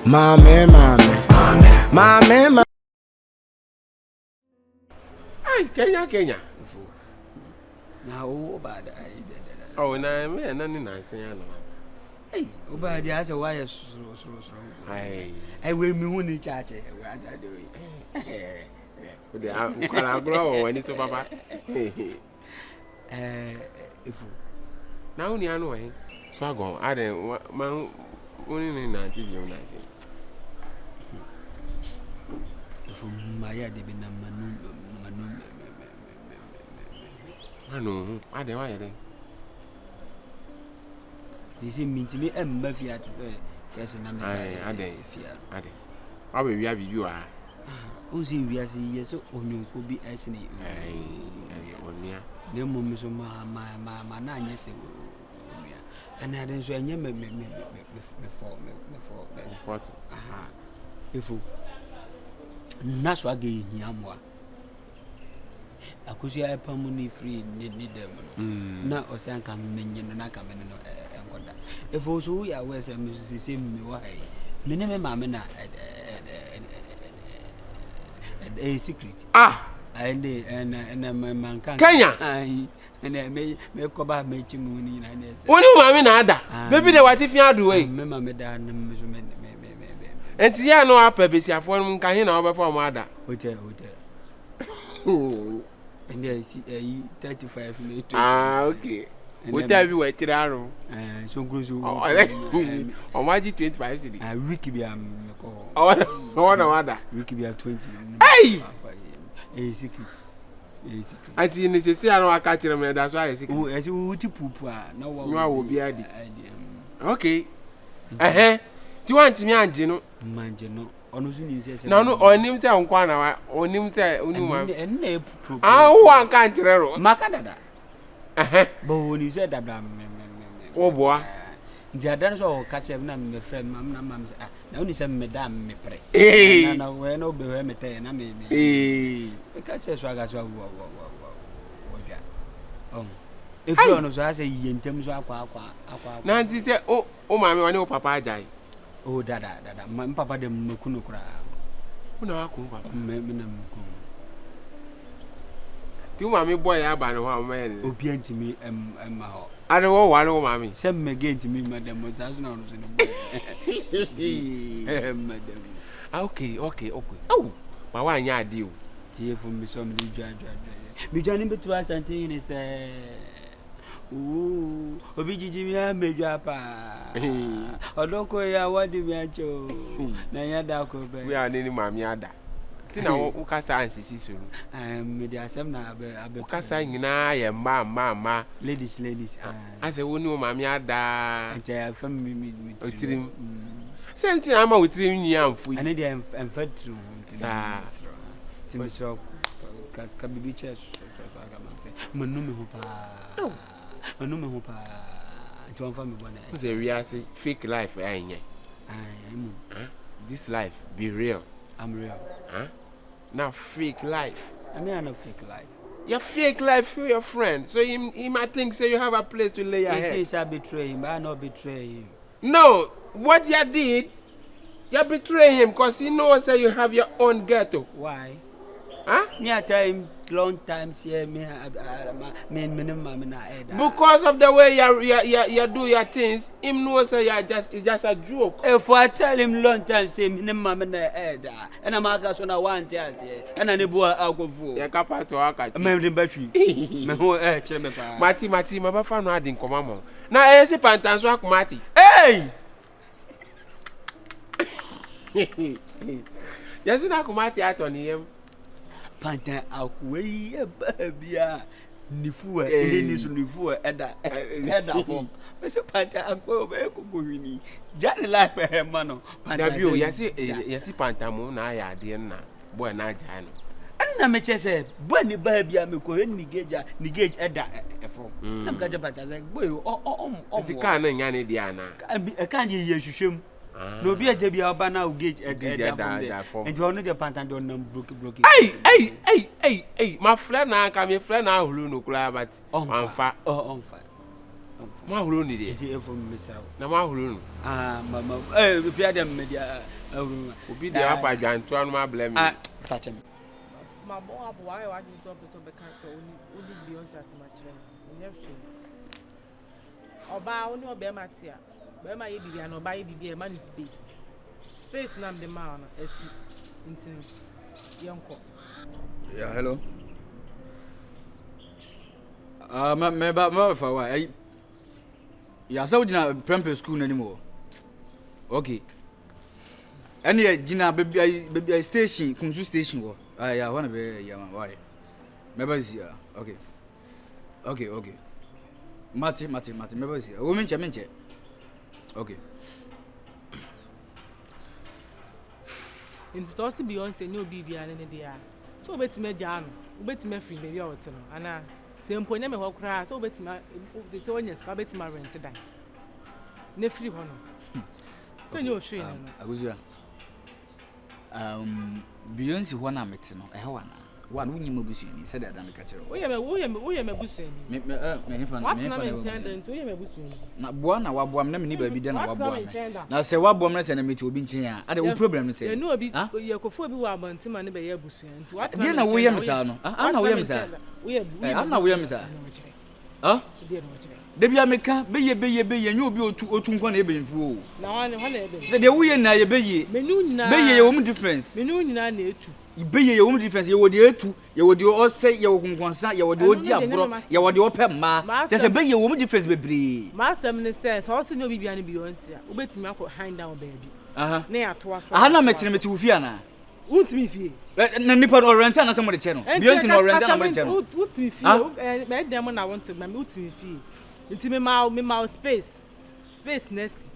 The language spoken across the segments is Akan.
Mame, Ay, Kenya. Now, bad. Oh, na me na ni na say no. Hey, obadi has a wire so. I will me won in church. What I do. The kwala agro wani so papa. If Na uni anu eh. So agon, ade man uni ni na TV una say. If my yard be na manu. Anu, ade wa yede. They say me to me and mafia to say first and Ade. Abe wi abi you ah. O say we are see yes onyo ko bi esne. Onia. Na mum so ma na anya se onua. Ana ade so anya me for. Aha. Efu. Na so aga ehia moa. Akosi ya pamu ni free ni dem no. Na o se anka menye no na ka me no enkoda. Efu so ya we se me sisi me wa hai. Me ne me ma me na a secret. And man can Kenya. And me koba me chimu ni na ne se. Oni ma me na ada. Baby de what if you do we? Me ma me da na me so me. Enti ya no apa besiafo no nka he na obefa mo ada. Hotel. And there is 35 minutes. Okay. What have you waited aro? So grows you. O maji 25 cedi. Week be am ko. O na wada. Week be 20. Hey! Secret. Ati ni se anu aka kire me da so aye secret. Oh, esi wo ti pupu a na wo. No awo bi adi. Okay. Ti want me anje no? Manje no. Onu su ni se. Na no onim se nkwa na wa onim se onu ma. Na epupu. Wo anka kire ro. Maka dada. Bo oni se dada me. Wo boa. Nti adan so o ka chem na me friend na mam se na oni se me da me pre. Na we na obe we me te na me. E ka che so aga so wo. If you no so ase yentem so akwa. Na nti se o ma me wani o papa ajai. Oh dada my papa dem mekunu kura. Una wa kun papa. Me na mekunu. Ti ma me boy aba no ha ma ye. Obi antimi ma ho. Ade wo wa no ma me. Se me ge antimi madam mo sa so na no so no boy. Madam. Okay. Oh, ma wa anya ade o. Tie fu mi so me dwa. Mi dwa ni betu asante ni se. Obi jiji mi amedwa pa. Odoko ya wadi mi acho. Na ya da ko be. We are ni mami ada. Ti na wo kasa ansisi so. Me dey asem na abe. Kasa nyina ye ma. Ladies. Ase wo ni mami ada. Ante ya fam mi. Otirim. Se nti na ma otirim nyi amfu. Ane dey emfatru. Sa. Ti mi so ka bibi che so aga mam se. Manu me ho pa. Anu me ho pa. Nti won fa me bona. Say we are say fake life enye. This life be real. I'm real. Now fake life. I mean, I'm not fake life. Your fake life for your friend. So he might think say you have a place to lay your head. It is I betray him, but I not betray him. No, what you did, you betray him because he knows that you have your own ghetto. Why? Me I tell him long time say me because of the way you do your things, him knows that it's just a joke. If I tell him long time say me mama na head and I'm aka so na want here and I never alcohol. You capable to work. Me the battery. Me ho chere me pa. Mati my ba no adin komamo. Na esi pantan so akomati. Hey! Yesi na akomati atoni yem. Panta akwei babia nifuwa ni so nifuwa eda form me se panta akwei be kokowini jani life he mano panta bio yesi panta mo na ya ade na boy na aja no na me chese boy ni babia me ko ni gauge eda form na me ka je panta say boy ti ka na nya ne dia na ka je ye hwehwem no be aje bia oba na gauge eda form and you know the pantan don nam broke hey my friend na ka me friend na hulu no kula but onfa ma hulu ni de je form me say na ma hulu no mama fi adam media Obi dey have adwanto anu ma blame me. Ah, fetch me. My boy, why I didn't talk to some cancer only Beyonce as my channel. Oba only obe matia. Be ma ye bibi and oba ye bibi e man space. Space na the man esi intinu. Yonko. Yeah, hello. Me for why? Ya so jina primary school anymore. Okay. Any jina baby station, Kunzu station wo. Yeah, wanna be yeah man, why? Maybe is here. Okay. Mati, maybe is here. Wo menche. Okay. In store Beyonce no bibi and any dia. So betime jano, betime free baby out no. Ana se mponye me hokra, so betime they say onye ska betime rent dan. Ne free ho no. So you free no. Aguzua. Beyonce ho na meti no, ehe wana. One wunyi mabusuani said that make kachero. Wo ye me busuani. Me hefa. What na me intended to ye me busuani. Na boa na waboam na me ni ba bi de na waboam. Na se waboam na se na meti obi nchen a. Ade wo problem no se. Ye no obi ye kofo bi wa abantima ne be ye busuani. Nti what de na wo ye misa no. Ana wo ye misa. Ana wo ye misa. Ah? De no chire. De bia meka beye nyu obi otu nkwa na ebenfu o. Na wane ho na ebe. De wo ye na ye beye. Menu nyina. Beye ye wo difference. Menu nyina na etu. Ibeye ye wo difference ye wo de etu, ye wo de ose, ye wo kunkonsa, ye wo de odi abro, ye wo de opem ma. Je se beye wo difference bebre. Ma asem ne sense, so se no bibia ne Beyonce a, obetimi akọ hand down baby. Aha. Na ya to aso. Aha na meti wo fie na. Untimi fie. Na nipa do rent na se mo de che no. Beyonce no rent na mo de che no. Untimi fie. Me dem na want to na me untimi fie. Nti me ma space. Space nesi.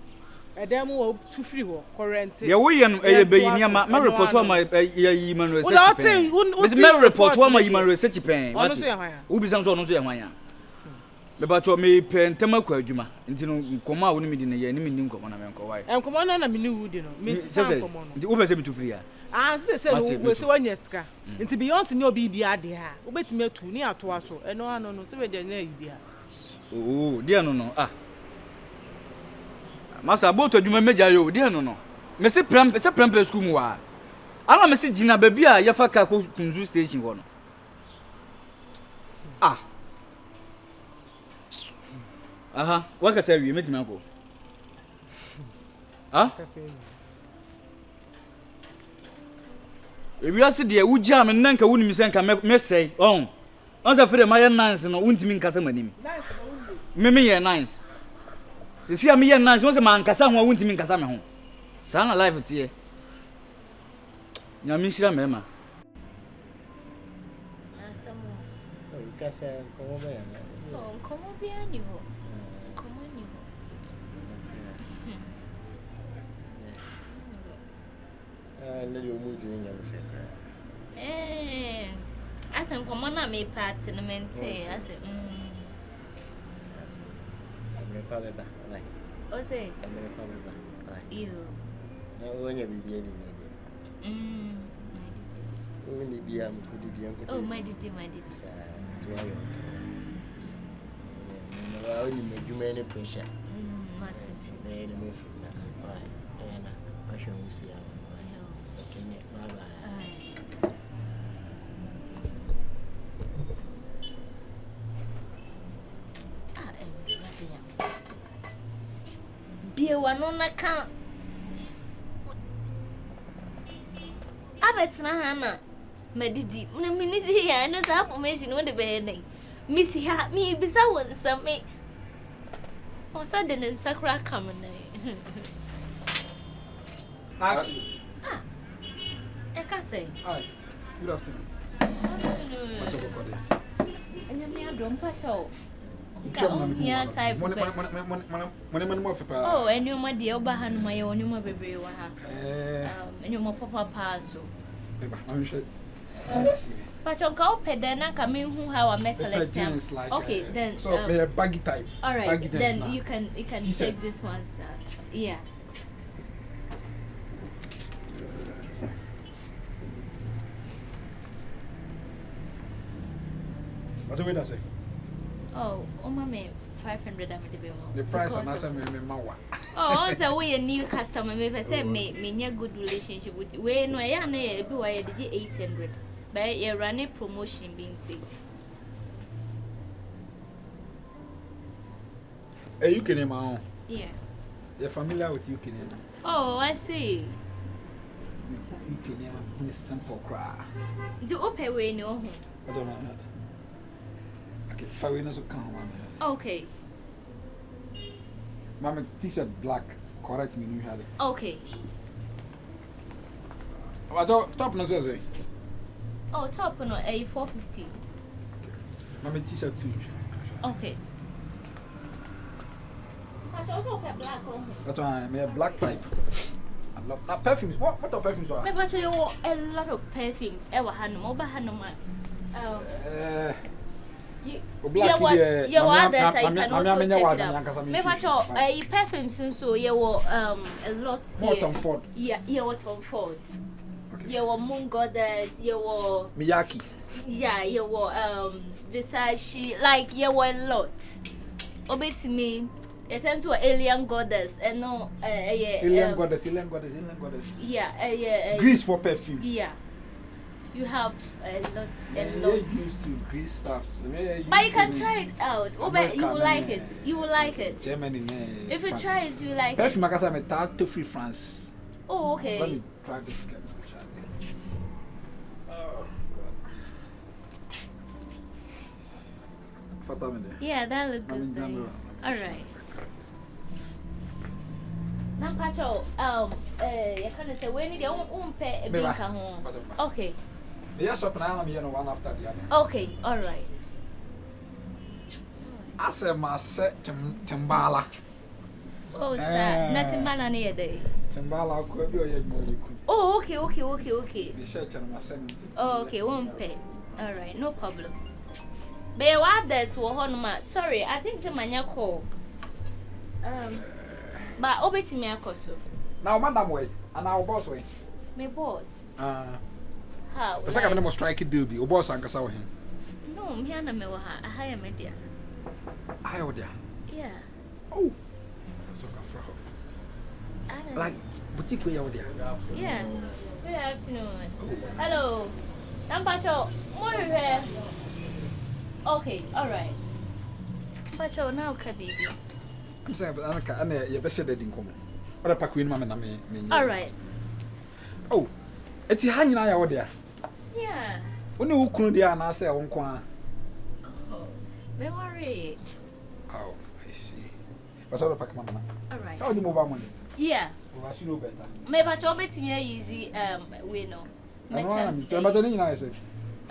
Edem wo too free ho current. Ye wo ye no eye beyi ni ma report wa ma ye human research pen. Me report wa ma human research pen. What? Wo bi sam so no so ye hwan ya. Me ba cho me pen tema kwa adwuma. Nti no nkomo a wo ni mi di ne ye ni mi ni nkomo na me nko why. Nkomo na mi ni wu di no. Me sisa nkomo no. Nti wo be se mi too free ya. Ah se we se wanya sika. Nti Beyonce ni obi bia de ha. Wo betimi atu ni ato aso. Eno ano no se we de na yi bia. Oh, dia no. Ah. Masa boto adwuma meja yo dia no. Me se prem school mu wa. Ana me se jina ba bia ya fa ka ko Kunzu station ho no. Ah. Aha, what ka say we metimi anko? Ah? Ebi ase de wugya me nanka wunimi se nka me sei. On sa fere ma ye nance no wuntimi nkasa manim. Me ye nice. Sisi am ye nice, won se man kasa ho wuntimi nkasa me ho. Sa na life tie. Nyame shira mema. Asamo. Kasa komo be ya. Oh, komo bi ani ho. Komo ni ho. Na de omu dwun nyame fe kra. Asan komo na me party na mente, ase. Me pa beba. Like. O say. Me pa beba. Like. You. Na wonya bibia di ne. My Ni bia mu kudi bia nko. oh, my didi. Sa to ayo. Na wa ni me dwuma ni pressure. Matiti. Na ni me fi na. Na ahwe wusi ya. Okay, bye bye. Bie wano na kan abetina hana madidi na minidi ya no sa formation wo de be nei misi ha mi bisa won same o sa de ne sakra kam nei e ka say hi good afternoon what's up body anya mi adom pa cho yeah, type. Oh, and you my dear Bahan, my own, you my baby, and you my papa pazo. But your girl pedana coming who have a message. Okay, then so they are baggy type. All right, baggy then now. you can take this one, sir. Yeah. What do we say? Oh, mommy, 500 the price and answer me mawa. Oh, so we a new customer. Maybe say me a good relationship with you. We no, yeah, no, be why did 800. But you run a promotion being said. Hey, you can name Yeah. You're familiar with UK name. Oh, I see. UK name is simple cry. Do open we no. I don't know. Okay, Farina come on. Okay. Mama t-shirt black. Correct me, you had it. Okay. I don't top no say. Oh, top no a 450. Mama t-shirt too. Okay. I also wear black on. That's why I a black type. I love that perfumes. What are perfumes are? Maybe you want a lot of perfumes. Ever had no over had no man. Yeah, what others I can also check it out. Maybe perfumes so you were a lot More here. Tom Ford. Yeah, you were Tom Ford. Okay. You were Moon Goddess. You were Miyaki. yeah. You were Versace. Like you were a lot. Obey to me. It sounds to alien goddess and no Alien goddess. Yeah, yeah. Grease for perfume. Yeah. You have a lot. You're used to grease stuffs. But you can try it out. You will like it. You will like it. Germany. If you try it, you like it. Perfume, I can say to free France. Oh, okay. Let me try this again. Oh, God. Yeah, that looks good. All right. Now, Pacho, you can say when you pay a big home. Okay. Yes, up now, I'm one after the other. Okay, all right. I said, my set Timbala. Oh, sir, nothing bad near day. Timbala could be a movie. Oh, okay. The shirt and my son. Oh, okay, won't pay. All right, no problem. But what that's what sorry, I think the man call. But obey to me, so. Now, Madam Way, and our boss way. My boss. How? The second name strike it, Dilby, or boss, and Casaw him. No, me and me were a higher media. I owe there. Yeah. Oh, like boutique way out there. Yeah. Good afternoon. Hello. I'm Pacho. More here. Okay, all right. Pacho, now, baby. I'm saying, but I can't. You're better than come. What a pack queen, mamma, me. All right. Oh, it's hanging out there. Yeah. When you couldn't dear and I say, oh, don't worry. Oh, I see. But all the pack, mamma. All right. How do you move on? Yeah. Well, I should know better. Maybe Pacho, bet me easy. We know. I said.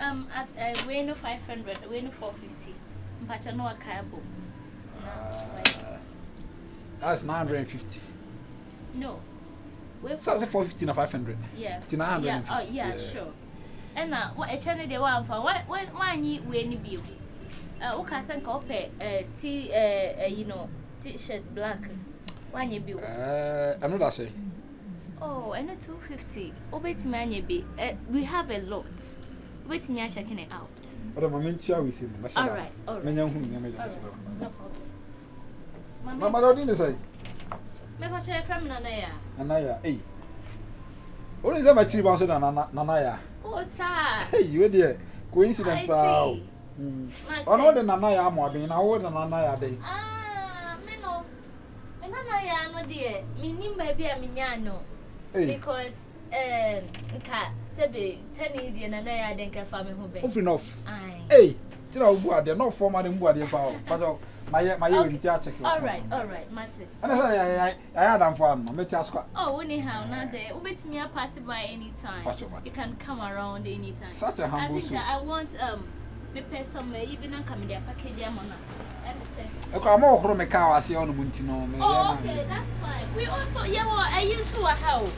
At we know 500, we know 450. Pacho, no, a cabo. That's 950. No. So that's 450 or 500. Yeah. It's 950. Yeah. Oh, yeah, sure. And what a channel they want for when you win view. Okay, send copy t-shirt black. One you bill. Another say. Oh, and a 250. Obey me, be. We have a lot. Wait me, checking it out. But I'm going to see. All right. No problem. Mama, what did you say? Maybe try from Nanaya. Nanaya, eh? Only so much about Nanaya. Oh, sir. Hey, you dear. Coincidence. I see. I know the Nanaya more being our Nanaya day. Meno. Nanaya, no dear. Meaning baby, I mean, no. Because, Sebi, 10 Indian and I didn't care for me who be. Enough. Hey, tell you they're not formal in body power. But my check. All right, Matty. And I had them for me. Oh, anyhow, not there. Obey me, I pass it by any time. You can come around anytime. Such a humble. I think I want me pay some even and come there package your money. I'm more from a car. I see on the Muntino. Oh, okay, that's fine. We also, I used to a house.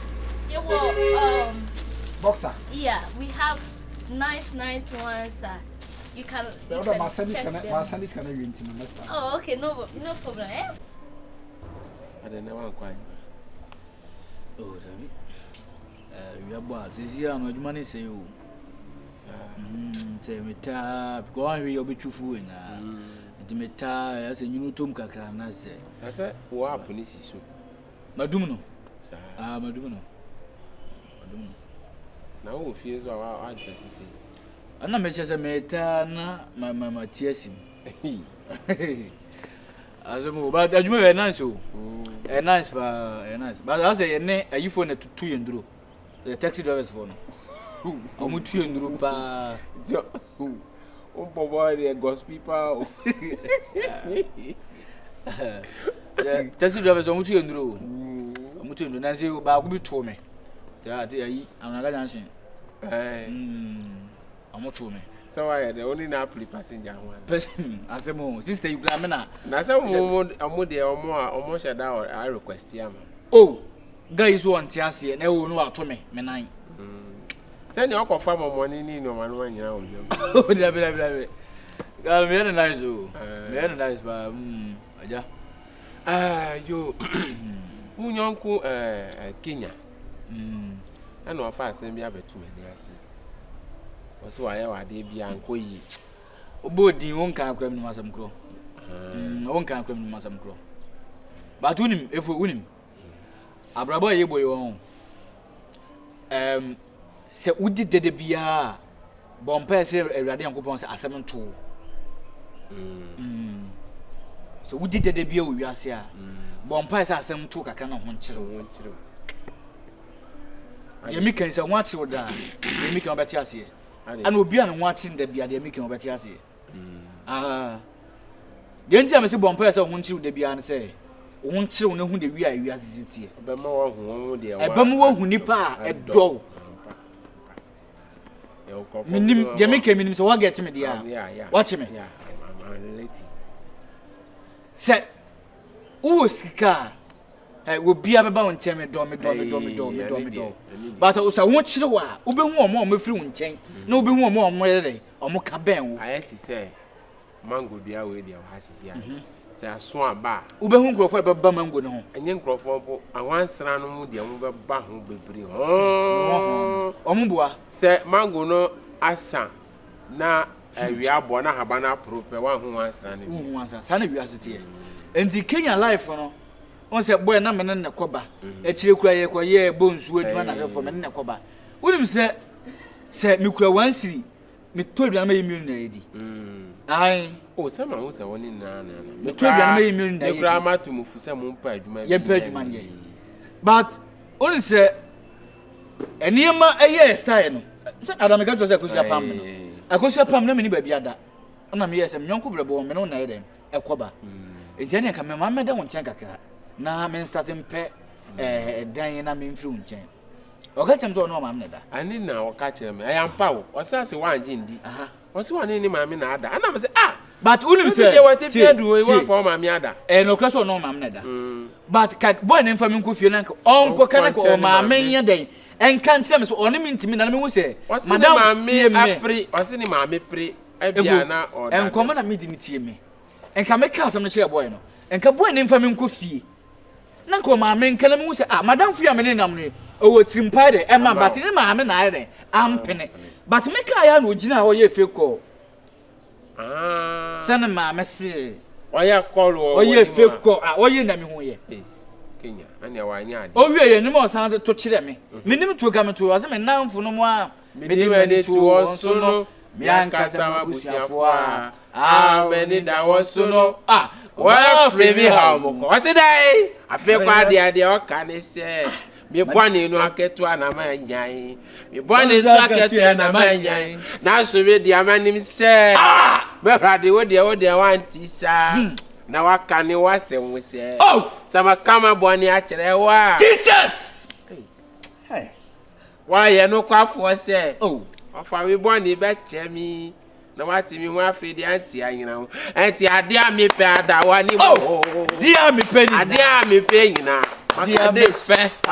Boxer. Yeah, we have nice ones. You can check them. My son is going to Oh, okay, no problem. I don't know why. Oh, damn. We are boss. Is here on what money say you? Say me tap. Go on, you'll be too full now. And me tap as a new tomb kakra. I said, what happened is so. Madumuno. Sir. Madumuno. Now who feels our address is Ana meche se meta na ma tiesim. Azumo but adwuma very nice o. Nice nice. But I say ne ayifo na tutu yenduro. The taxi drivers for no. Omu tu yenduro pa. Boy the gospel people. Taxi drivers omu tu yenduro. Omu tu yenduro na say ba ku bi to me. Ja ati ayi amnaga jansin. I'm to me. So I the only now passenger one. I said, sister, you gramina. Now some more almost a dollar I request him. Oh, guys want Tiasi and I will know to me, menine. Send your farm money in no one year. Oh, very nice, very nice, but yeah. You who uncle Kenya. I know fast send me up to me. So I have a be uncle. Obodi won't come crime no masam crow. Won't come crime no masam crow. But win him if we win him. Abrabo ye boy on. Se udi de bia. Bompa se Ewrade Yankopon se asem to. So udi de bia we wiase a. Bompa se asem to kakra na ho nkyere. Ye mi kan se ho akere da. Ye mi kan obeti ase. And obi an watching the bia de making obeti ase. The enti say bompa say ho nkyere da bia an say ho nkyere no hu de wi a wi asisitie. Ebema wo hu de ebema wo hu nipa a edo. Minim de make minim say what get me there. Watch me. Yeah, I'm related. Say who sika wo bia beba won nkyere me do. But o sa won kyere wa wo be hu omo mafiri won nkyɛn na wo be hu omo yere omo ka ben wo ayeti say mango dua we dia hasisi ya say aso aba wo be hu nkrofo beba mango ne ho enye nkrofo po awansra no mu dia mu beba ho bebiri omo bua say mango no asa na awia abo na haba na prope wa ho wansra ne hu wansa sa na wi asete enti Kenya life no on say boy na me ne koba e kire kura ye koye bonsu aduma na fo me ne koba unim se me kura wansiri me to aduan ma yemi na yedi ai o se ma ho se woni na me to aduan ma yemi na yedi me kura ma to mu fu se mu pa aduma ye pa aduma nye but on say eniema eye style no se adam ka to say akosia pam no akosia pam na me ni ba bia da na me yes me nyonko brebo me no na yede e koba enti ne ka me ma me da won chen kakra na men starting pe dan na men firi nchen oka chem so no ma me da ani na oka chere me ayampa wo osase wanje ndi osi wani ni ma me na ada ana me say but unim say dey want to do we want for ma me ada no class no ma me da but ka boy na mfa me nko fie na onko kana ko ma me nya den enka nkyere me so oni mi ntimi na me hu say madam me apri osi ni ma me pre ebia na order enko na me di tie me enka me ka asem na kire boy no enka boy na mfa me nko fie na ko ma me nka na me hu say madam fie me ne nam ne owo trimpa de ema but ni ma me na ayre ampene but me ka ya na ogina ho ye fake call sana ma me se oya call o ye fake call o ye na me hu ye Kenya ani awanya ade o wie ye ni mo san to kire me nim to ka me to o se me namfo no mo a me di me to so no me ankasa mabusiafo a me ni da wo so no wa free me how mo o se dai afi kwa ade o ka ne se me bwane no aketo na ma nyan me bwane so aketo na ma nyan na so we dia manim se be rade wo dia wanti sa na waka ni wasem we se sama kama bwane a kire wa Jesus hey wa ye no kwafo se ofa we bwane be chemi na wati mi ho afredi anti anyina anti ade a me pe ada wa ni mo dia me pe ni ade a me pe nyina dia me pe